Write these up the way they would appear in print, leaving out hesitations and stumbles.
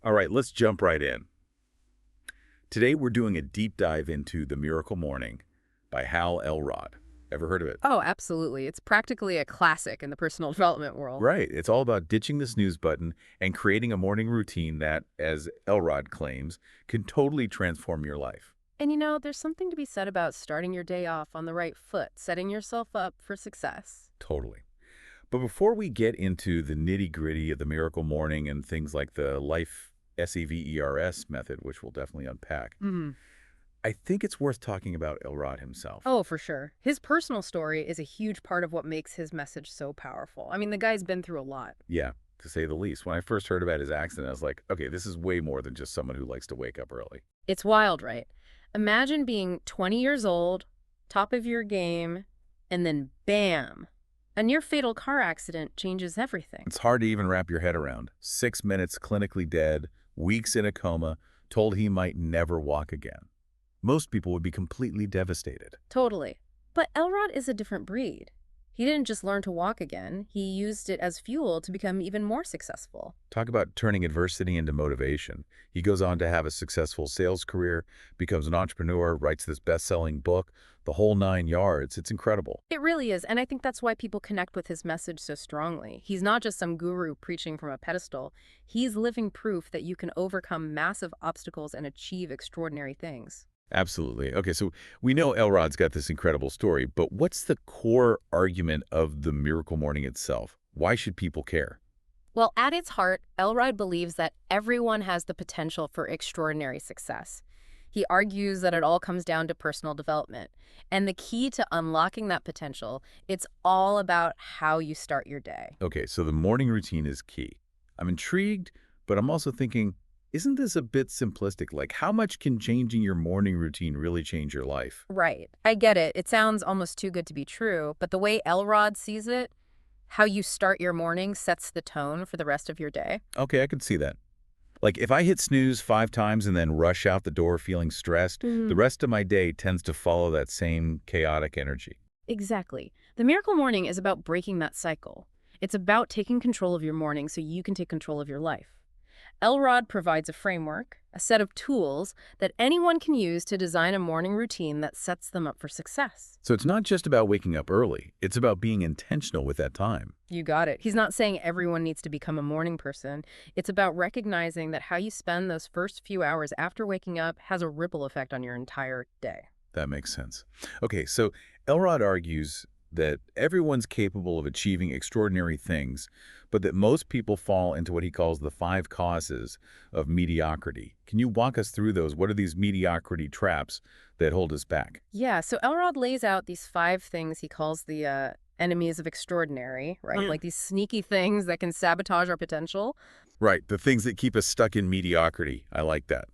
All right, let's jump right in. Today we're doing a deep dive into The Miracle Morning by Hal Elrod. Ever heard of it? Oh, absolutely. It's practically a classic in the personal development world. Right. It's all about ditching the snooze button and creating a morning routine that, as Elrod claims, can totally transform your life. And there's something to be said about starting your day off on the right foot, setting yourself up for success. Totally. But before we get into the nitty-gritty of The Miracle Morning and things like the Life SEVERS method, which we'll definitely unpack, Hmm. I think it's worth talking about Elrod himself. Oh, for sure. His personal story is a huge part of what makes his message so powerful. I mean, the guy's been through a lot. Yeah, to say the least. When I first heard about his accident, I was like, okay, this is way more than just someone who likes to wake up early. It's wild, right? Imagine being 20 years old, top of your game, and then bam, a near fatal car accident changes everything. It's hard to even wrap your head around. 6 minutes clinically dead, weeks in a coma, told he might never walk again. Most people would be completely devastated. Totally. But Elrod is a different breed. He didn't just learn to walk again, he used it as fuel to become even more successful. Talk about turning adversity into motivation. He goes on to have a successful sales career, becomes an entrepreneur, writes this best-selling book, the whole 9 yards. It's incredible. It really is, and I think that's why people connect with his message so strongly. He's not just some guru preaching from a pedestal, he's living proof that you can overcome massive obstacles and achieve extraordinary things. Absolutely. Okay, so we know Elrod's got this incredible story, but what's the core argument of the Miracle Morning itself? Why should people care? Well, at its heart, Elrod believes that everyone has the potential for extraordinary success. He argues that it all comes down to personal development. And the key to unlocking that potential, it's all about how you start your day. Okay, so the morning routine is key. I'm intrigued, but I'm also thinking, isn't this a bit simplistic? Like, how much can changing your morning routine really change your life? Right. I get it. It sounds almost too good to be true, but the way Elrod sees it, how you start your morning sets the tone for the rest of your day. Okay, I could see that. Like, if I hit snooze 5 times and then rush out the door feeling stressed, the Mhm. rest of my day tends to follow that same chaotic energy. Exactly. The Miracle Morning is about breaking that cycle. It's about taking control of your morning so you can take control of your life. Elrod provides a framework, a set of tools that anyone can use to design a morning routine that sets them up for success. So it's not just about waking up early. It's about being intentional with that time. You got it. He's not saying everyone needs to become a morning person. It's about recognizing that how you spend those first few hours after waking up has a ripple effect on your entire day. That makes sense. Okay, so Elrod argues that everyone's capable of achieving extraordinary things, but that most people fall into what he calls the 5 causes of mediocrity. Can you walk us through those? What are these mediocrity traps that hold us back? Yeah, so Elrod lays out these 5 things he calls the enemies of extraordinary, right? Like these sneaky things that can sabotage our potential. Right, the things that keep us stuck in mediocrity. I like that.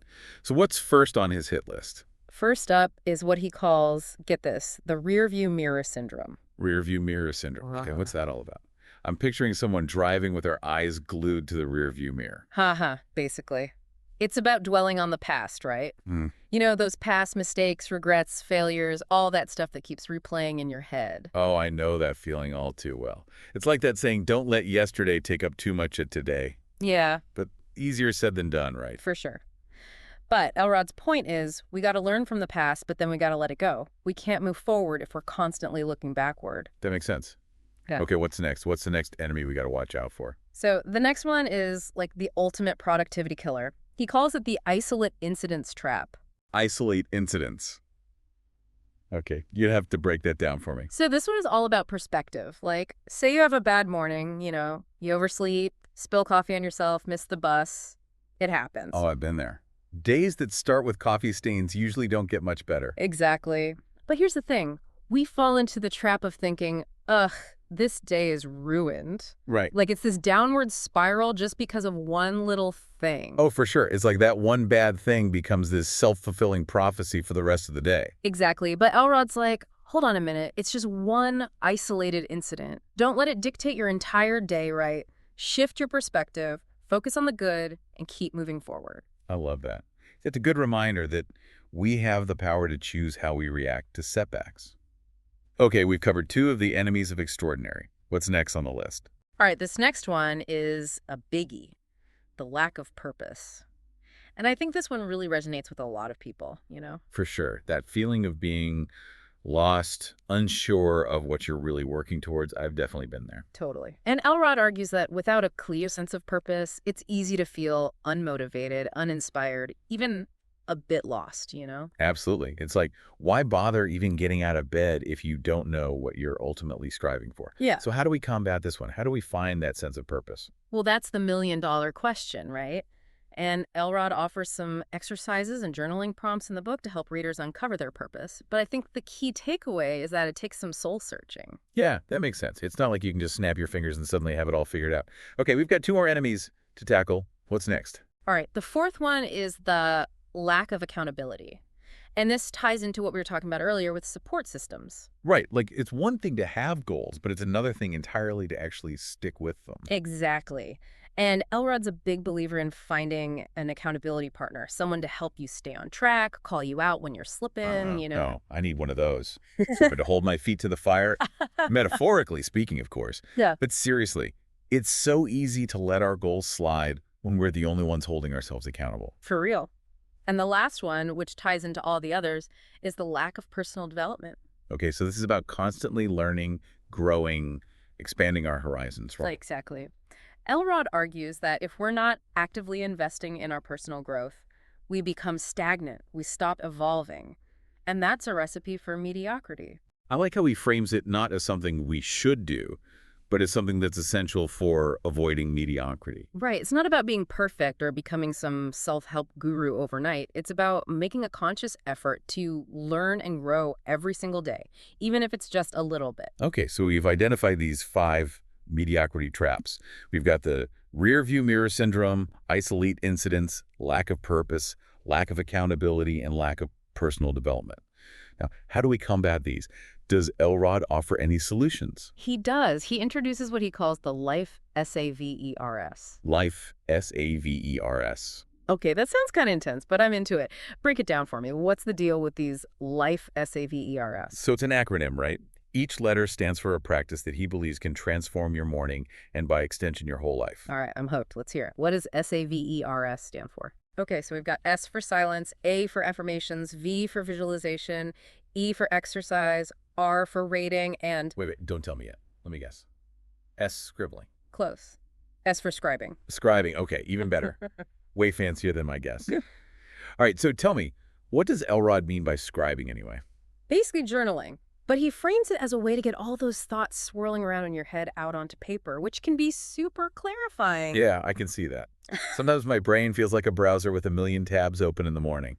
So what's first on his hit list? First up is what he calls, get this, the rear view mirror syndrome. Rear view mirror syndrome. Okay, what's that all about? I'm picturing someone driving with their eyes glued to the rear view mirror. Haha, basically. It's about dwelling on the past, right? Hmm. You know, those past mistakes, regrets, failures, all that stuff that keeps replaying in your head. Oh, I know that feeling all too well. It's like that saying, don't let yesterday take up too much of today. Yeah, But easier said than done, right? for sure. But Elrod's point is, we got to learn from the past, but then we got to let it go. We can't move forward if we're constantly looking backward. That makes sense. Yeah. Okay, what's next? What's the next enemy we got to watch out for? So the next one is like the ultimate productivity killer. He calls it the isolate incidents trap. Isolate incidents. Okay, you'd have to break that down for me. So this one is all about perspective. Like, say you have a bad morning, you oversleep, spill coffee on yourself, miss the bus. It happens. Oh, I've been there. Days that start with coffee stains usually don't get much better. Exactly. But here's the thing. We fall into the trap of thinking, ugh, this day is ruined. Right. Like it's this downward spiral just because of one little thing. Oh, for sure. It's like that one bad thing becomes this self-fulfilling prophecy for the rest of the day. Exactly. But Elrod's like, hold on a minute. It's just one isolated incident. Don't let it dictate your entire day, right? Shift your perspective, focus on the good, and keep moving forward. I love that. It's a good reminder that we have the power to choose how we react to setbacks. Okay, we've covered 2 of the enemies of extraordinary. What's next on the list? All right, this next one is a biggie. the lack of purpose. And I think this one really resonates with a lot of people, you know? For sure. That feeling of being lost, unsure of what you're really working towards, I've definitely been there. Totally. And Elrod argues that without a clear sense of purpose, it's easy to feel unmotivated, uninspired, even a bit lost, you know? Absolutely. It's like, why bother even getting out of bed if you don't know what you're ultimately striving for? Yeah. So how do we combat this one? How do we find that sense of purpose? Well, that's the million-dollar question, right? And Elrod offers some exercises and journaling prompts in the book to help readers uncover their purpose. But I think the key takeaway is that it takes some soul searching. Yeah, that makes sense. It's not like you can just snap your fingers and suddenly have it all figured out. Okay, we've got two more enemies to tackle. What's next? All right, the fourth one is the lack of accountability. And this ties into what we were talking about earlier with support systems. Right, like it's one thing to have goals, but it's another thing entirely to actually stick with them. Exactly. And Elrod's a big believer in finding an accountability partner, someone to help you stay on track, call you out when you're slipping, you know. No, I need one of those. Someone to hold my feet to the fire, metaphorically speaking, of course. Yeah. But seriously, it's so easy to let our goals slide when we're the only ones holding ourselves accountable. For real. And the last one, which ties into all the others, is the lack of personal development. Okay, so this is about constantly learning, growing, expanding our horizons, right? Exactly. Elrod argues that if we're not actively investing in our personal growth, we become stagnant, we stop evolving. And that's a recipe for mediocrity. I like how he frames it not as something we should do, but as something that's essential for avoiding mediocrity. Right. It's not about being perfect or becoming some self-help guru overnight. It's about making a conscious effort to learn and grow every single day, even if it's just a little bit. Okay, so we've identified these 5 mediocrity traps. We've got the rear view mirror syndrome, isolate incidents, lack of purpose, lack of accountability, and lack of personal development. Now, how do we combat these? Does Elrod offer any solutions? He does. He introduces what he calls the life SAVERS. Life, SAVERS. Okay, that sounds kind of intense, but I'm into it. Break it down for me. What's the deal with these life SAVERS? So it's an acronym, right? Each letter stands for a practice that he believes can transform your morning and, by extension, your whole life. All right, I'm hooked. Let's hear it. What does SAVERS stand for? Okay, so we've got S for silence, A for affirmations, V for visualization, E for exercise, R for rating, and Wait, don't tell me yet. Let me guess. S, scribbling. close. S for scribing. Scribing, okay, even better. Way fancier than my guess. All right, so tell me, what does Elrod mean by scribing anyway? Basically journaling. But he frames it as a way to get all those thoughts swirling around in your head out onto paper, which can be super clarifying. Yeah, I can see that. Sometimes my brain feels like a browser with a million tabs open in the morning.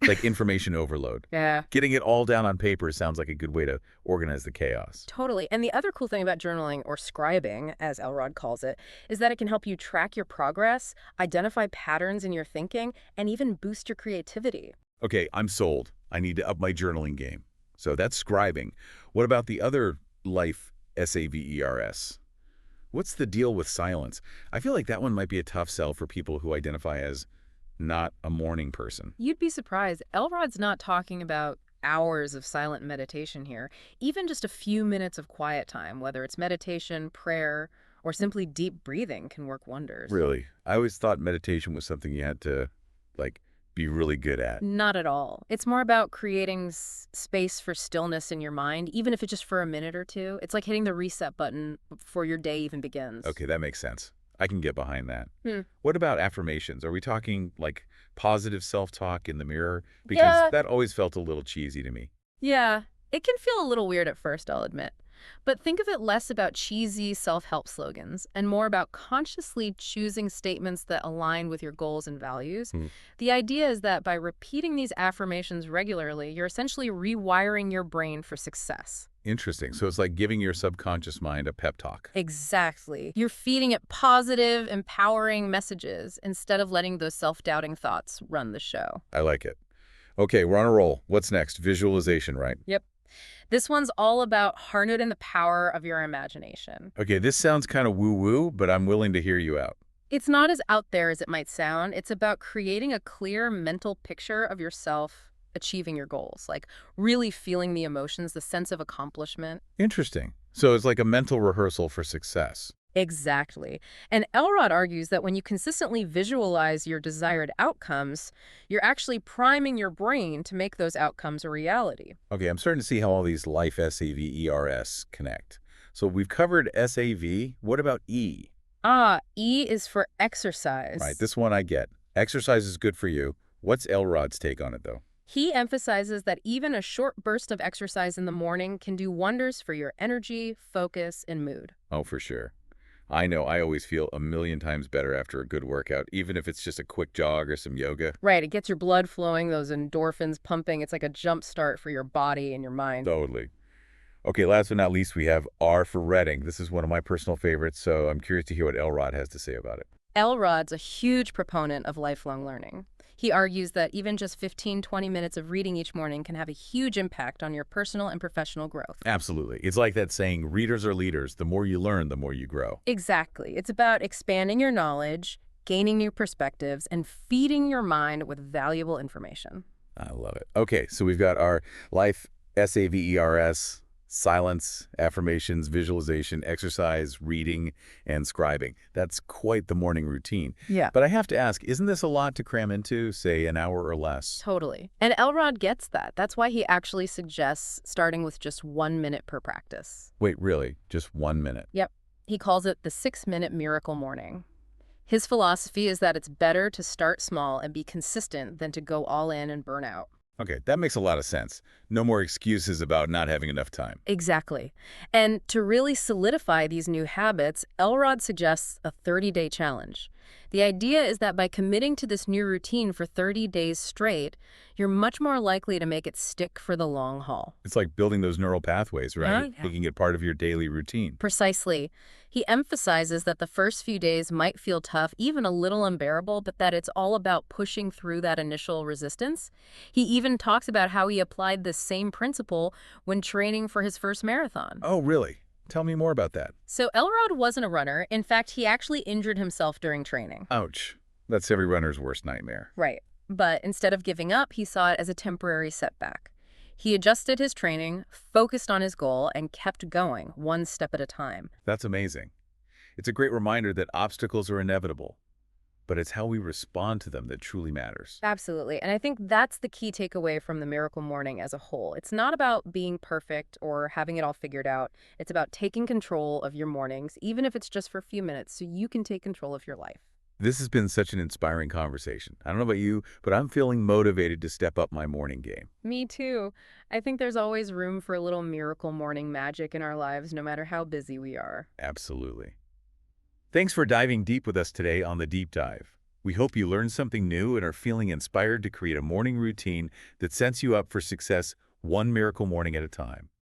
It's like information overload. Yeah. Getting it all down on paper sounds like a good way to organize the chaos. Totally. And the other cool thing about journaling, or scribing, as Elrod calls it, is that it can help you track your progress, identify patterns in your thinking, and even boost your creativity. Okay, I'm sold. I need to up my journaling game. So that's scribing. What about the other life, SAVERS? What's the deal with silence? I feel like that one might be a tough sell for people who identify as not a morning person. You'd be surprised. Elrod's not talking about hours of silent meditation here. Even just a few minutes of quiet time, whether it's meditation, prayer, or simply deep breathing, can work wonders. Really? I always thought meditation was something you had to, like, be really good at. Not at all. It's more about creating space for stillness in your mind, even if it's just for a minute or two. It's like hitting the reset button before your day even begins. Okay, that makes sense. I can get behind that. Hmm. What about affirmations? Are we talking, like, positive self-talk in the mirror? Because Yeah. that always felt a little cheesy to me. Yeah, it can feel a little weird at first, I'll admit. But think of it less about cheesy self-help slogans and more about consciously choosing statements that align with your goals and values. Hmm. The idea is that by repeating these affirmations regularly, you're essentially rewiring your brain for success. Interesting. So it's like giving your subconscious mind a pep talk. Exactly. You're feeding it positive, empowering messages instead of letting those self-doubting thoughts run the show. I like it. Okay, we're on a roll. What's next? Visualization, right? Yep. This one's all about harnessing the power of your imagination. Okay, this sounds kind of woo-woo, but I'm willing to hear you out. It's not as out there as it might sound. It's about creating a clear mental picture of yourself achieving your goals, like really feeling the emotions, the sense of accomplishment. Interesting. So it's like a mental rehearsal for success. Exactly. And Elrod argues that when you consistently visualize your desired outcomes, you're actually priming your brain to make those outcomes a reality. Okay, I'm starting to see how all these life SAVERS connect. So we've covered SAV. What about E? Ah, E is for Right, exercise. this one I get. Exercise is good for you. What's Elrod's take on it, though? He emphasizes that even a short burst of exercise in the morning can do wonders for your energy, focus, and mood. Oh, for sure. I know I always feel a million times better after a good workout, even if it's just a quick jog or some yoga. Right, it gets your blood flowing, those endorphins pumping. It's like a jump start for your body and your mind. Totally. Okay, last but not least, we have R for Reading. This is one of my personal favorites, so I'm curious to hear what Elrod has to say about it. Elrod's a huge proponent of lifelong learning. He argues that even just 15-20 minutes of reading each morning can have a huge impact on your personal and professional growth. Absolutely. It's like that saying, readers are leaders. The more you learn, the more you grow. Exactly. It's about expanding your knowledge, gaining new perspectives, and feeding your mind with valuable information. I love it. Okay, so we've got our life, SAVERS, silence, affirmations, visualization, exercise, reading, and scribing. That's quite the morning routine. Yeah. But I have to ask, isn't this a lot to cram into, say, an hour or less? Totally. And Elrod gets that. That's why he actually suggests starting with just 1 minute per practice. Wait, really? Just 1 minute? Yep. He calls it the 6-minute miracle morning. His philosophy is that it's better to start small and be consistent than to go all in and burn out. Okay, that makes a lot of sense. No more excuses about not having enough time. Exactly. And to really solidify these new habits, Elrod suggests a 30-day challenge. The idea is that by committing to this new routine for 30 days straight, you're much more likely to make it stick for the long haul. It's like building those neural pathways, right? Yeah. Making it part of your daily routine. Precisely. He emphasizes that the first few days might feel tough, even a little unbearable, but that it's all about pushing through that initial resistance. He even talks about how he applied this same principle when training for his first marathon. Oh, really? Tell me more about that. So Elrod wasn't a runner. In fact, he actually injured himself during training. Ouch. That's every runner's worst nightmare. Right. But instead of giving up, he saw it as a temporary setback. He adjusted his training, focused on his goal, and kept going, one step at a time. That's amazing. It's a great reminder that obstacles are inevitable, but it's how we respond to them that truly matters. Absolutely. And I think that's the key takeaway from the Miracle Morning as a whole. It's not about being perfect or having it all figured out. It's about taking control of your mornings, even if it's just for a few minutes, so you can take control of your life. This has been such an inspiring conversation. I don't know about you, but I'm feeling motivated to step up my morning game. Me too. I think there's always room for a little miracle morning magic in our lives, no matter how busy we are. Absolutely. Thanks for diving deep with us today on The Deep Dive. We hope you learned something new and are feeling inspired to create a morning routine that sets you up for success one miracle morning at a time.